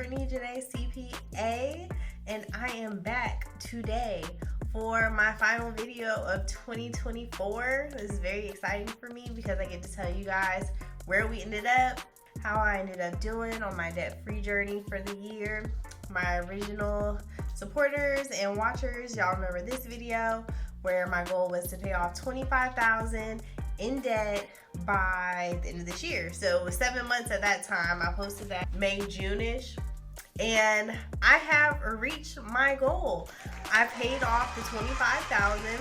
Brittany Janae CPA, and I am back today for my final video of 2024. This is very exciting for me because I get to tell you guys where we ended up, how I ended up doing on my debt-free journey for the year. My original supporters and watchers, y'all remember this video where my goal was to pay off $25,000 in debt by the end of this year. So it was 7 months at that time. I posted that May, June-ish, and I have reached my goal. I paid off the $25,000,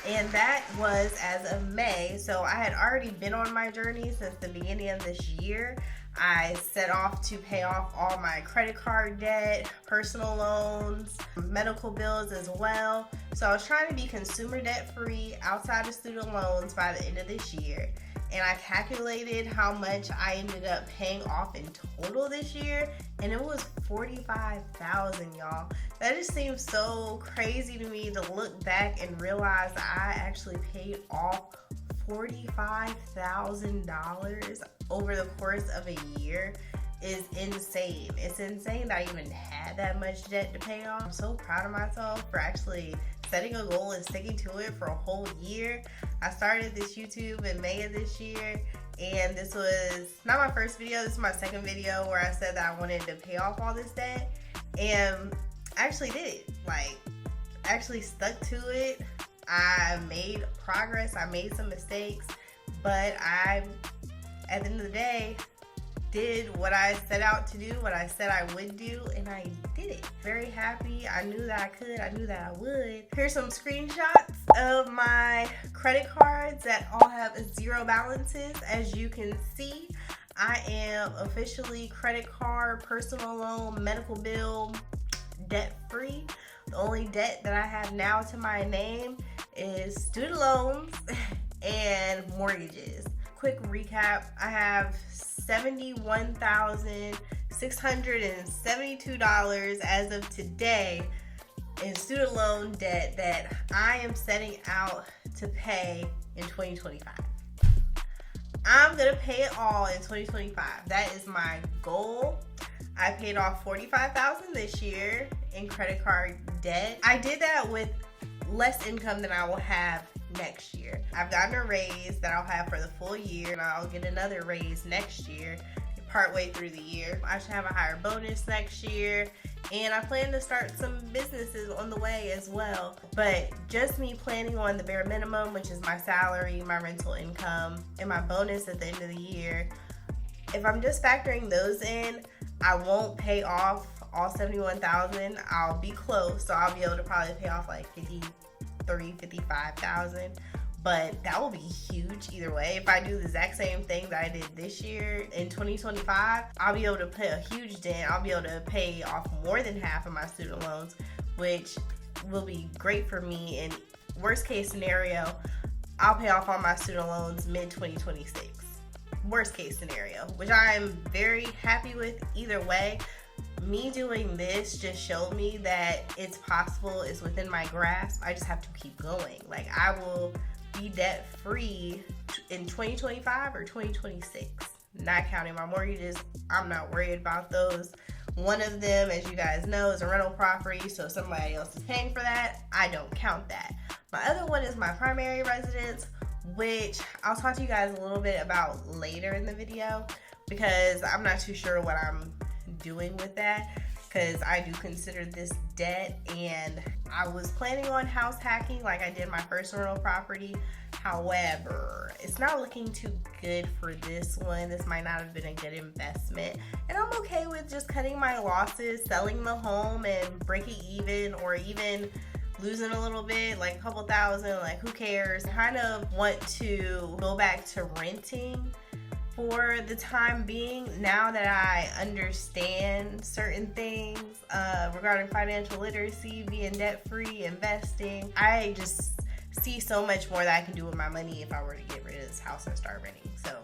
and that was as of May. So I had already been on my journey since the beginning of this year. I set off to pay off all my credit card debt, personal loans, medical bills as well. So I was trying to be consumer debt free outside of student loans by the end of this year. And I calculated how much I ended up paying off in total this year, and it was $45,000, y'all. That just seems so crazy to me to look back and realize that I actually paid off $45,000 over the course of a year. Is insane. It's insane that I even had that much debt to pay off. I'm so proud of myself for actually setting a goal and sticking to it for a whole year. I started this YouTube in May of this year, and this was not my first video. This is my second video where I said that I wanted to pay off all this debt, and I actually did it. Like, actually stuck to it. I made progress. I made some mistakes, but at the end of the day, did what I set out to do, what I said I would do, and I did it. Very happy. I knew that I could. I knew that I would. Here's some screenshots of my credit cards that all have 0 balances. As you can see, I am officially credit card, personal loan, medical bill, debt-free. The only debt that I have now to my name is student loans and mortgages. Quick recap, I have $71,672 as of today in student loan debt that I am setting out to pay in 2025. I'm gonna pay it all in 2025. That is my goal. I paid off $45,000 this year in credit card debt. I did that with less income than I will have next year. I've gotten a raise that I'll have for the full year, and I'll get another raise next year, partway through the year. I should have a higher bonus next year, and I plan to start some businesses on the way as well. But just me planning on the bare minimum, which is my salary, my rental income, and my bonus at the end of the year, if I'm just factoring those in, I won't pay off all $71,000. I'll be close, so I'll be able to probably pay off like $55,000, but that will be huge either way. If I do the exact same thing that I did this year in 2025, I'll be able to pay a huge dent. I'll be able to pay off more than half of my student loans, which will be great for me. And worst case scenario, I'll pay off all my student loans mid-2026. Worst case scenario, which I'm very happy with either way. Me doing this just showed me that it's possible, it's within my grasp. I just have to keep going. Like, I will be debt free in 2025 or 2026, not counting my mortgages. I'm not worried about those. One of them, as you guys know, is a rental property, so somebody else is paying for that. I don't count that. My other one is my primary residence, which I'll talk to you guys a little bit about later in the video because I'm not too sure what I'm doing with that, because I do consider this debt, and I was planning on house hacking like I did my first rental property. However, it's not looking too good for this one. This might not have been a good investment, and I'm okay with just cutting my losses, selling the home and breaking even, or even losing a little bit, like a couple thousand. Like, who cares? I kind of want to go back to renting for the time being, now that I understand certain things regarding financial literacy, being debt-free, investing. I just see so much more that I can do with my money if I were to get rid of this house and start renting. So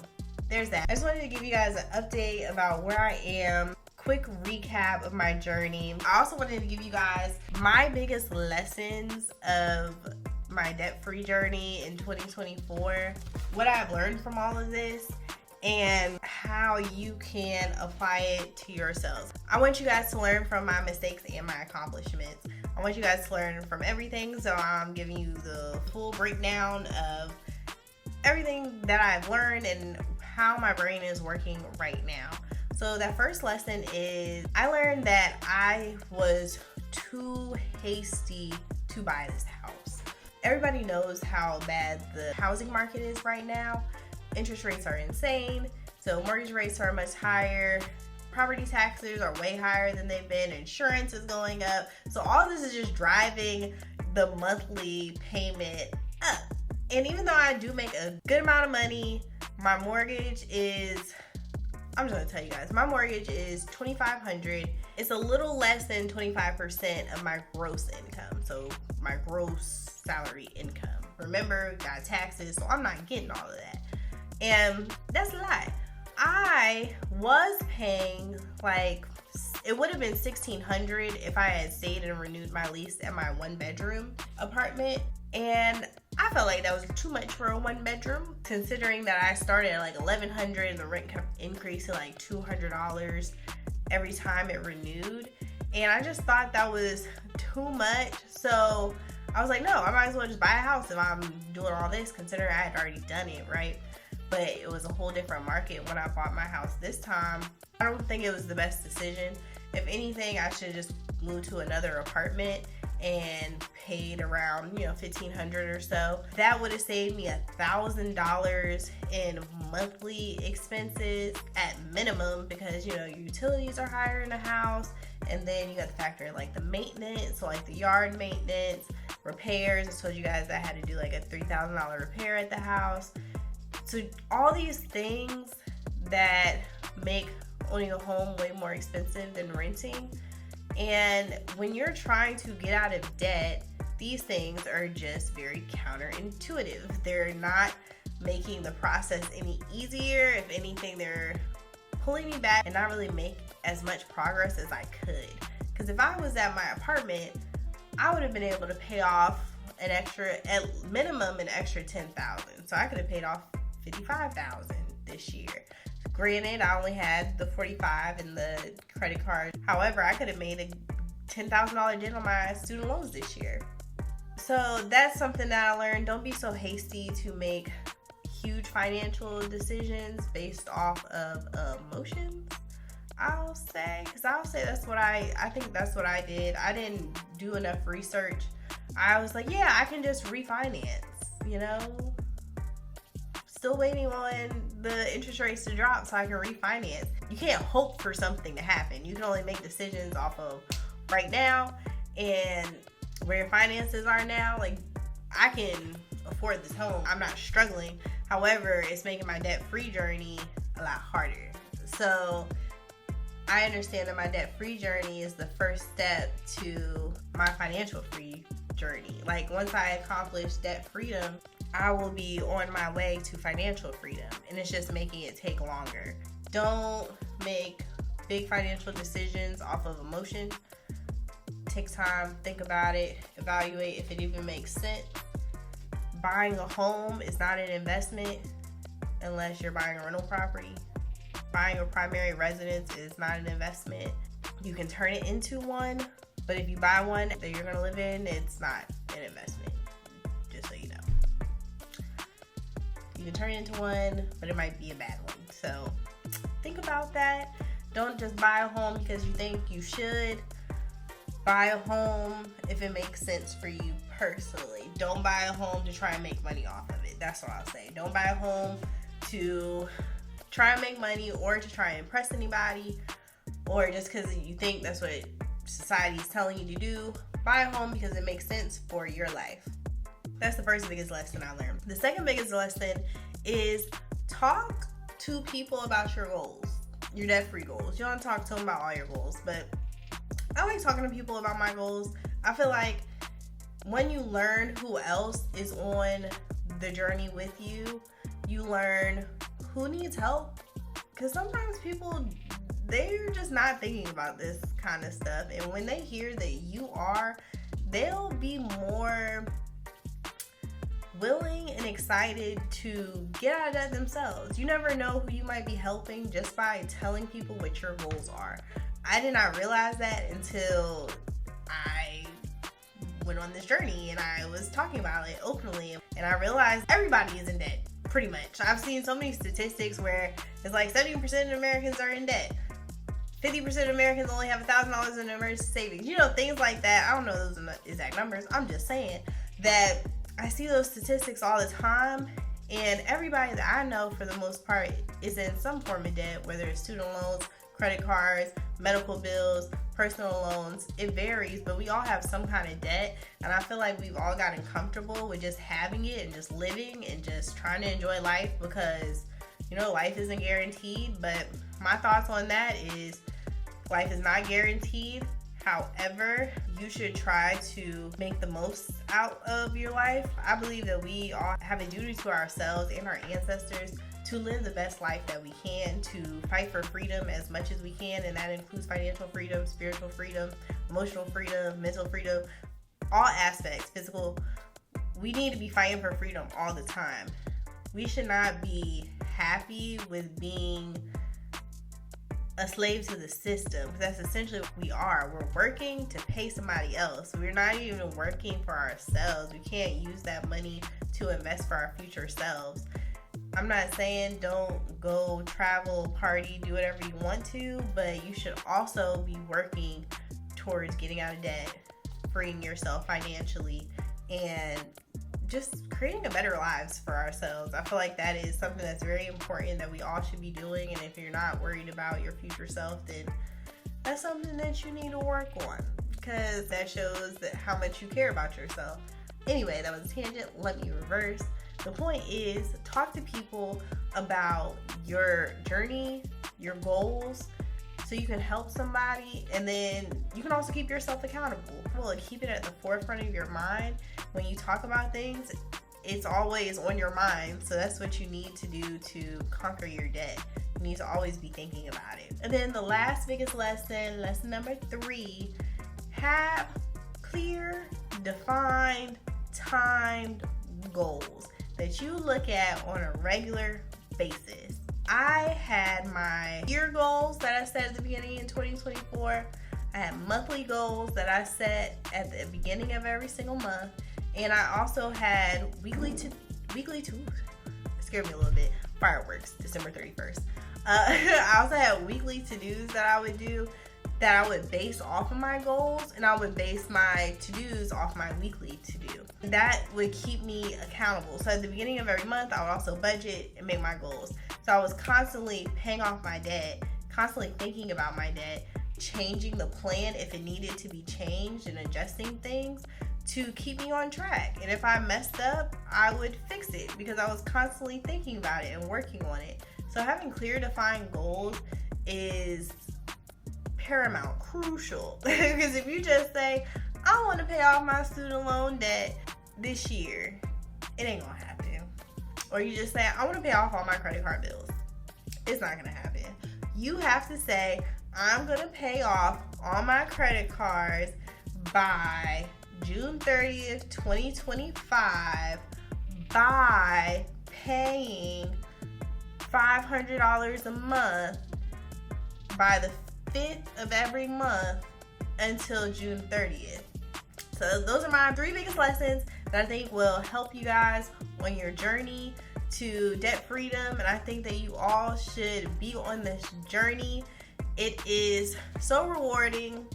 there's that. I just wanted to give you guys an update about where I am. Quick recap of my journey. I also wanted to give you guys my biggest lessons of my debt-free journey in 2024, what I've learned from all of this, and how you can apply it to yourselves. I want you guys to learn from my mistakes and my accomplishments. I want you guys to learn from everything, so I'm giving you the full breakdown of everything that I've learned and how my brain is working right now. So that first lesson is I learned that I was too hasty to buy this house. Everybody knows how bad the housing market is right now. Interest rates are insane, so mortgage rates are much higher. Property taxes are way higher than they've been. Insurance is going up. So all this is just driving the monthly payment up. And even though I do make a good amount of money, my mortgage is, I'm just gonna tell you guys, my mortgage is $2,500. It's a little less than 25% of my gross income. So my gross salary income. Remember, got taxes, so I'm not getting all of that. And that's a lie. I was paying it would have been $1,600 if I had stayed and renewed my lease at my 1-bedroom apartment. And I felt like that was too much for a 1-bedroom, considering that I started at like $1,100 and the rent kept increasing like $200 every time it renewed. And I just thought that was too much. So I was like, no, I might as well just buy a house if I'm doing all this, considering I had already done it, right? But it was a whole different market when I bought my house this time. I don't think it was the best decision. If anything, I should just move to another apartment and paid around, $1,500 or so. That would have saved me $1,000 in monthly expenses at minimum, because your utilities are higher in the house, and then you got to factor in like the maintenance, so like the yard maintenance, repairs. I told you guys I had to do like a $3,000 repair at the house. So all these things that make owning a home way more expensive than renting. And when you're trying to get out of debt, these things are just very counterintuitive. They're not making the process any easier. If anything, they're pulling me back and not really make as much progress as I could. Because if I was at my apartment, I would have been able to pay off at minimum an extra $10,000. So I could have paid off $55,000 this year. Granted, I only had the $45,000 in the credit card. However, I could have made a $10,000 dent on my student loans this year. So that's something that I learned. Don't be so hasty to make huge financial decisions based off of emotions, I'll say. Because that's what I think that's what I did. I didn't do enough research. I was like, yeah, I can just refinance, Still waiting on the interest rates to drop so I can refinance. You can't hope for something to happen. You can only make decisions off of right now and where your finances are now. Like, I can afford this home. I'm not struggling. However, it's making my debt-free journey a lot harder. So I understand that my debt-free journey is the first step to my financial free journey. Like, once I accomplish debt freedom, I will be on my way to financial freedom, and it's just making it take longer. Don't make big financial decisions off of emotion. Take time, think about it, evaluate if it even makes sense. Buying a home is not an investment unless you're buying a rental property. Buying a primary residence is not an investment. You can turn it into one, but if you buy one that you're going to live in, it's not an investment, just so you know. You can turn it into one, but it might be a bad one. So think about that. Don't just buy a home because you think you should. Buy a home if it makes sense for you personally. Don't buy a home to try and make money off of it. That's all I'll say. Don't buy a home to try and make money or to try and impress anybody, or just because you think that's what society is telling you to do. Buy a home because it makes sense for your life. That's the first biggest lesson I learned. The second biggest lesson is talk to people about your goals, your debt-free goals. You don't talk to them about all your goals, but I like talking to people about my goals. I feel like when you learn who else is on the journey with you, you learn who needs help. Because sometimes people, they're just not thinking about this kind of stuff. And when they hear that you are, they'll be more willing and excited to get out of debt themselves. You never know who you might be helping just by telling people what your goals are. I did not realize that until I went on this journey and I was talking about it openly, and I realized everybody is in debt, pretty much. I've seen so many statistics where it's like 70% of Americans are in debt. 50% of Americans only have $1,000 in emergency savings. You know, things like that. I don't know those exact numbers. I'm just saying that I see those statistics all the time, and everybody that I know for the most part is in some form of debt, whether it's student loans, credit cards, medical bills, personal loans. It varies, but we all have some kind of debt, and I feel like we've all gotten comfortable with just having it and just living and just trying to enjoy life because, you know, life isn't guaranteed. But my thoughts on that is life is not guaranteed. However, you should try to make the most out of your life. I believe that we all have a duty to ourselves and our ancestors to live the best life that we can, to fight for freedom as much as we can, and that includes financial freedom, spiritual freedom, emotional freedom, mental freedom, all aspects, physical. We need to be fighting for freedom all the time. We should not be happy with being a slave to the system, because that's essentially what we are. We're working to pay somebody else. We're not even working for ourselves. We can't use that money to invest for our future selves. I'm not saying don't go travel, party, do whatever you want to, but you should also be working towards getting out of debt, freeing yourself financially, and just creating a better lives for ourselves. I feel like that is something that's very important that we all should be doing, and if you're not worried about your future self, then that's something that you need to work on, because that shows that how much you care about yourself. Anyway, that was a tangent. Let me reverse. The point is, talk to people about your journey, your goals, so you can help somebody, and then you can also keep yourself accountable. Well, keep it at the forefront of your mind. When you talk about things, it's always on your mind, so that's what you need to do to conquer your debt. You need to always be thinking about it. And then the last biggest lesson, lesson number 3, have clear, defined, timed goals that you look at on a regular basis. I had my year goals that I set at the beginning in 2024. I had monthly goals that I set at the beginning of every single month. And I also had weekly to it scared me a little bit. Fireworks, December 31st. I also had weekly to-dos that I would do that I would base off of my goals, and I would base my to-dos off my weekly to-do. That would keep me accountable. So at the beginning of every month, I would also budget and make my goals. So I was constantly paying off my debt, constantly thinking about my debt, changing the plan if it needed to be changed, and adjusting things to keep me on track. And if I messed up, I would fix it because I was constantly thinking about it and working on it. So having clear, defined goals is paramount, crucial. Because if you just say, I want to pay off my student loan debt this year, it ain't gonna happen. Or you just say, I want to pay off all my credit card bills, it's not gonna happen. You have to say, I'm gonna pay off all my credit cards by June 30th, 2025 by paying $500 a month by the 5th of every month until June 30th. So those are my 3 biggest lessons that I think will help you guys on your journey to debt freedom, and I think that you all should be on this journey. It is so rewarding.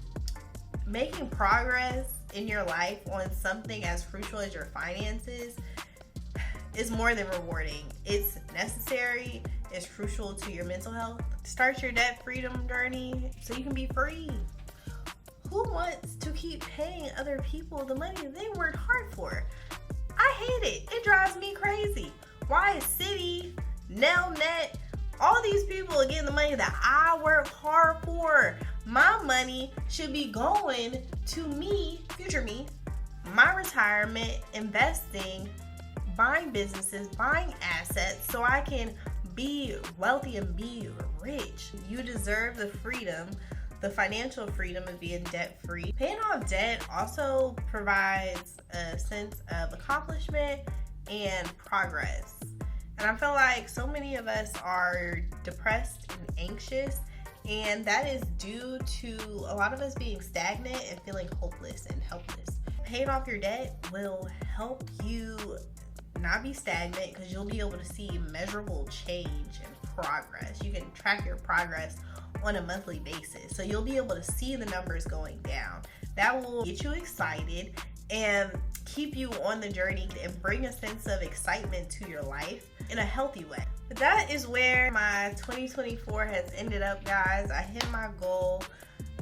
Making progress in your life on something as crucial as your finances is more than rewarding. It's necessary. It's crucial to your mental health. Start your debt freedom journey so you can be free. Who wants to keep paying other people the money they worked hard for? I hate it. It drives me crazy. Why is Citi, Nelnet, all these people are getting the money that I work hard for? My money should be going to me, future me, my retirement, investing, buying businesses, buying assets so I can be wealthy and be rich. You deserve the freedom, the financial freedom of being debt free. Paying off debt also provides a sense of accomplishment and progress. And I feel like so many of us are depressed and anxious, and that is due to a lot of us being stagnant and feeling hopeless and helpless. Paying off your debt will help you not be stagnant because you'll be able to see measurable change and progress. You can track your progress on a monthly basis, so you'll be able to see the numbers going down. That will get you excited and keep you on the journey and bring a sense of excitement to your life in a healthy way. But that is where my 2024 has ended up, guys. I hit my goal.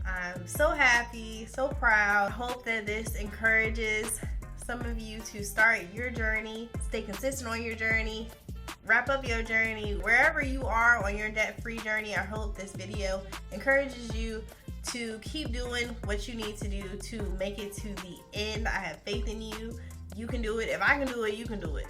I'm so happy, so proud. Hope that this encourages some of you to start your journey, stay consistent on your journey, wrap up your journey. Wherever you are on your debt-free journey, I hope this video encourages you to keep doing what you need to do to make it to the end. I have faith in you. You can do it. If I can do it, you can do it.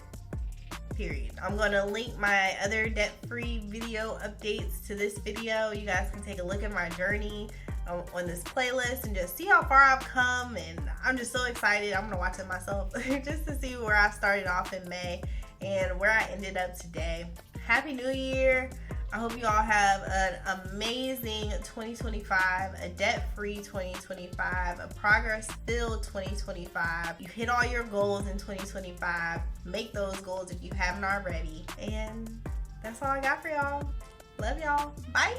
Period. I'm going to link my other debt-free video updates to this video. You guys can take a look at my journey on this playlist and just see how far I've come, and I'm just so excited. I'm gonna watch it myself just to see where I started off in May and where I ended up today. Happy New Year. I hope you all have an amazing 2025, a debt-free 2025, a progress-filled 2025. You hit all your goals in 2025. Make those goals if you haven't already. And that's all I got for y'all. Love y'all. Bye.